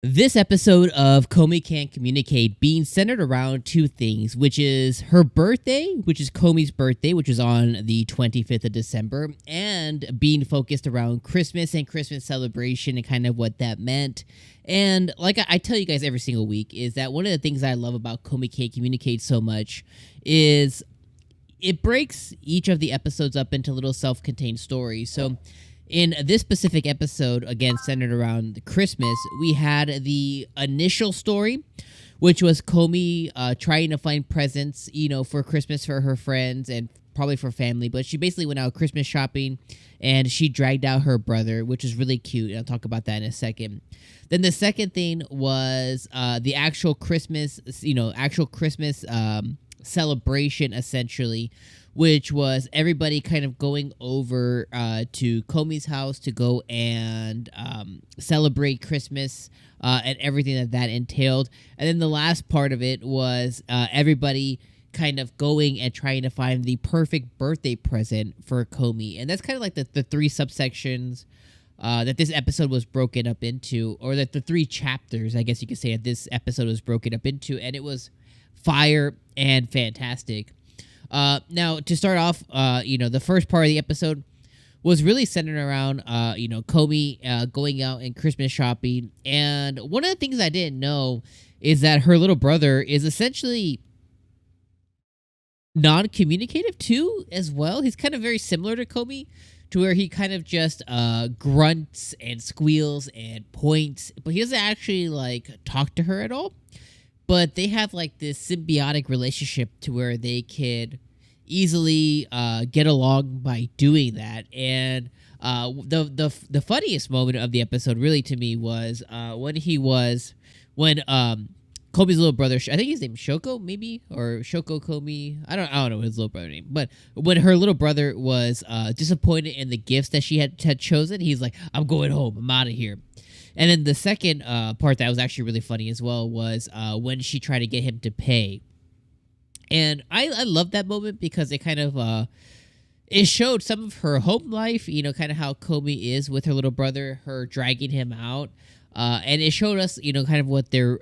This episode of Komi Can't Communicate being centered around two things, which is her birthday, which is Komi's birthday, which is on the 25th of December, and being focused around Christmas and Christmas celebration and kind of what that meant. And like I tell you guys every single week, is that one of the things I love about Komi Can't Communicate so much is it breaks each of the episodes up into little self-contained stories. So in this specific episode, again centered around Christmas, we had the initial story, which was Komi trying to find presents, for Christmas for her friends and probably for family. But she basically went out Christmas shopping, and she dragged out her brother, which is really cute. And I'll talk about that in a second. Then the second thing was the actual Christmas, celebration, essentially, which was everybody kind of going over to Komi's house to go and celebrate Christmas and everything that entailed. And then the last part of it was everybody kind of going and trying to find the perfect birthday present for Komi. And that's kind of like the three subsections that this episode was broken up into, or that the three chapters, I guess you could say, that this episode was broken up into. And it was fire and fantastic. Now, to start off, the first part of the episode was really centered around, Komi going out and Christmas shopping. And one of the things I didn't know is that her little brother is essentially non-communicative too, as well. He's kind of very similar to Komi, to where he kind of just grunts and squeals and points, but he doesn't actually talk to her at all. But they have this symbiotic relationship to where they could easily get along by doing that. And the funniest moment of the episode, really, to me, was when Komi's little brother, I think his name is Shoko, maybe, or Shoko Komi. I don't know his little brother name. But when her little brother was disappointed in the gifts that she had chosen, he's like, "I'm going home. I'm out of here." And then the second part that was actually really funny as well was when she tried to get him to pay. And I love that moment because it kind of it showed some of her home life, kind of how Komi is with her little brother, her dragging him out. And it showed us, kind of what their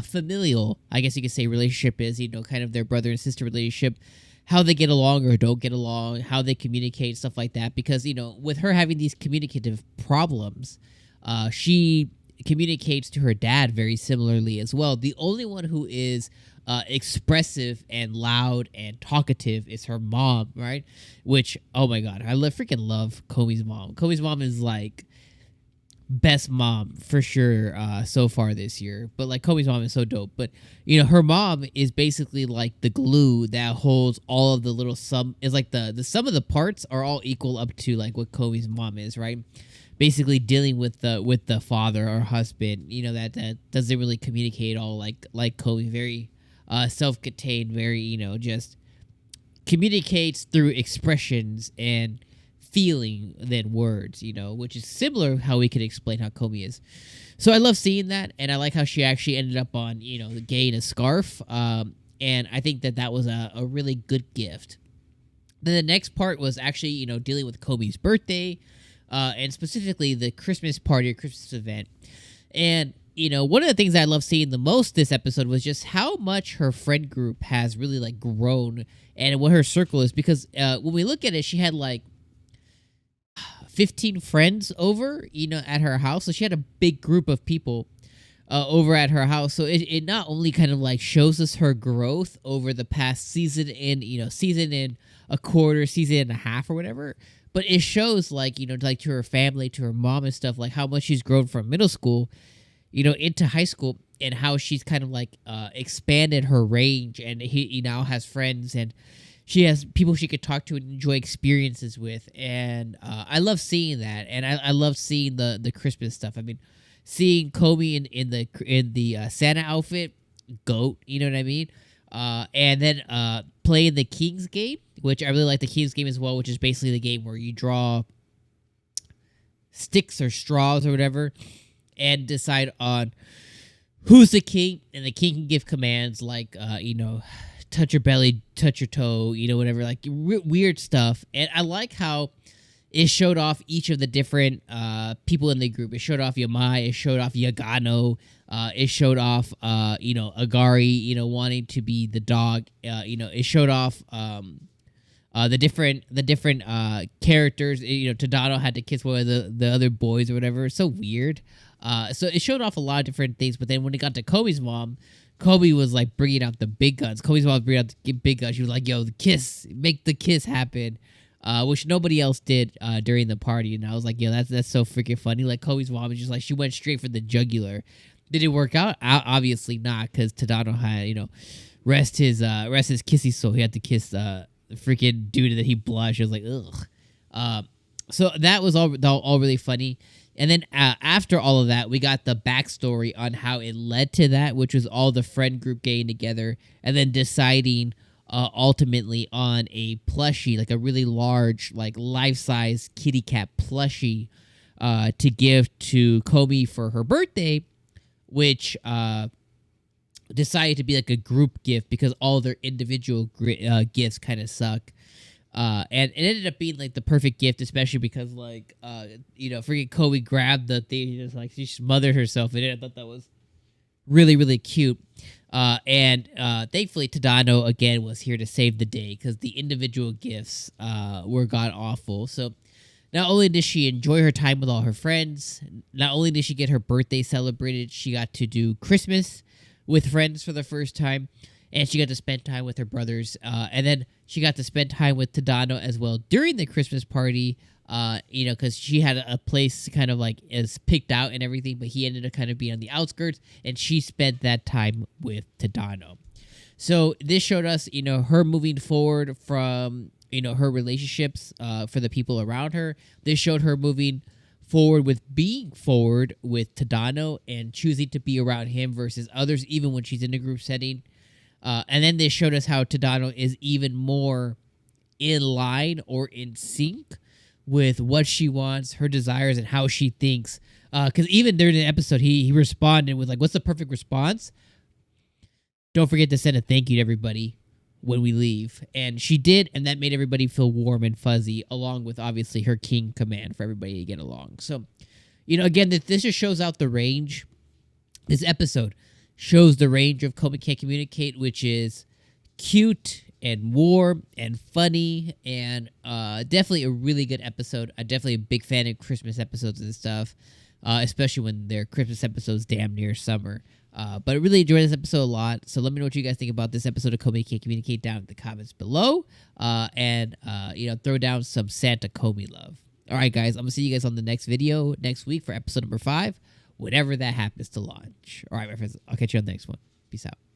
familial, I guess you could say, relationship is, kind of their brother and sister relationship, how they get along or don't get along, how they communicate, stuff like that. Because, with her having these communicative problems, she communicates to her dad very similarly as well. The only one who is expressive and loud and talkative is her mom, right? Which, oh my God, I freaking love Komi's mom. Komi's mom is best mom for sure so far this year. But Komi's mom is so dope. But her mom is basically the glue that holds all of the little sum. Is the sum of the parts are all equal up to what Komi's mom is, right? Basically dealing with the father or husband, that doesn't really communicate at all like Komi. Very self-contained, very just communicates through expressions and feeling than words, which is similar how we could explain how Komi is. So I love seeing that, and I like how she actually ended up on, getting a scarf, and I think that was a really good gift. Then the next part was actually, dealing with Komi's birthday, and specifically the Christmas party or Christmas event. And, one of the things I love seeing the most this episode was just how much her friend group has really grown and what her circle is, because when we look at it, she had 15 friends over, at her house. So she had a big group of people over at her house. So it not only kind of shows us her growth over the past season and a quarter, season and a half or whatever, but it shows to her family, to her mom and stuff, how much she's grown from middle school, into high school, and how she's kind of expanded her range, and he now has friends, and she has people she could talk to and enjoy experiences with. And I love seeing that, and I love seeing the Christmas stuff. I mean, seeing Komi in the Santa outfit, goat, you know what I mean? And then playing the King's game, which I really like the King's game as well, which is basically the game where you draw sticks or straws or whatever and decide on who's the king, and the king can give commands touch your belly, touch your toe, whatever, weird stuff. And I like how it showed off each of the different people in the group. It showed off Yamai. It showed off Yagano. It showed off, Agari, wanting to be the dog. It showed off the different characters. Tadano had to kiss one of the other boys or whatever. It's so weird. So it showed off a lot of different things. But then when it got to Komi's mom, Komi was like bringing out the big guns. Komi's mom was bringing out the big guns. She was like, "Yo, the kiss, make the kiss happen." Which nobody else did during the party, and I was like, "Yo, that's so freaking funny." Like Komi's mom is just like, she went straight for the jugular. Did it work out? Obviously not, because Tadano had rest his kissy soul. He had to kiss the freaking dude that he blushed. I was like, ugh. So that was all really funny. And then after all of that, we got the backstory on how it led to that, which was all the friend group getting together and then deciding ultimately on a plushie, like a really large, like life-size kitty cat plushie to give to Komi for her birthday, which decided to be like a group gift because all their individual gifts kind of suck. And it ended up being like the perfect gift, especially because freaking Komi grabbed the thing, just like she smothered herself in it. I thought that was really, really cute. And thankfully Tadano again was here to save the day because the individual gifts were god awful. So not only did she enjoy her time with all her friends, not only did she get her birthday celebrated, she got to do Christmas with friends for the first time, and she got to spend time with her brothers. And then she got to spend time with Tadano as well during the Christmas party, because she had a place kind of like is picked out and everything, but he ended up kind of being on the outskirts, and she spent that time with Tadano. So this showed us, her moving forward from, her relationships for the people around her. This showed her moving forward with being forward with Tadano and choosing to be around him versus others, even when she's in a group setting. And then they showed us how Tadano is even more in line or in sync with what she wants, her desires, and how she thinks. Because even during the episode, he responded with, like, what's the perfect response? Don't forget to send a thank you to everybody when we leave. And she did, and that made everybody feel warm and fuzzy, along with, obviously, her king command for everybody to get along. So, again, this just shows out the range. This episode shows the range of Komi Can't Communicate, which is cute and warm and funny, and definitely a really good episode. I'm definitely a big fan of Christmas episodes and stuff, especially when they're Christmas episodes damn near summer. But I really enjoyed this episode a lot, so let me know what you guys think about this episode of Komi Can't Communicate down in the comments below, and throw down some Santa Komi love. All right, guys, I'm going to see you guys on the next video next week for episode number 5, whenever that happens to launch. All right, my friends, I'll catch you on the next one. Peace out.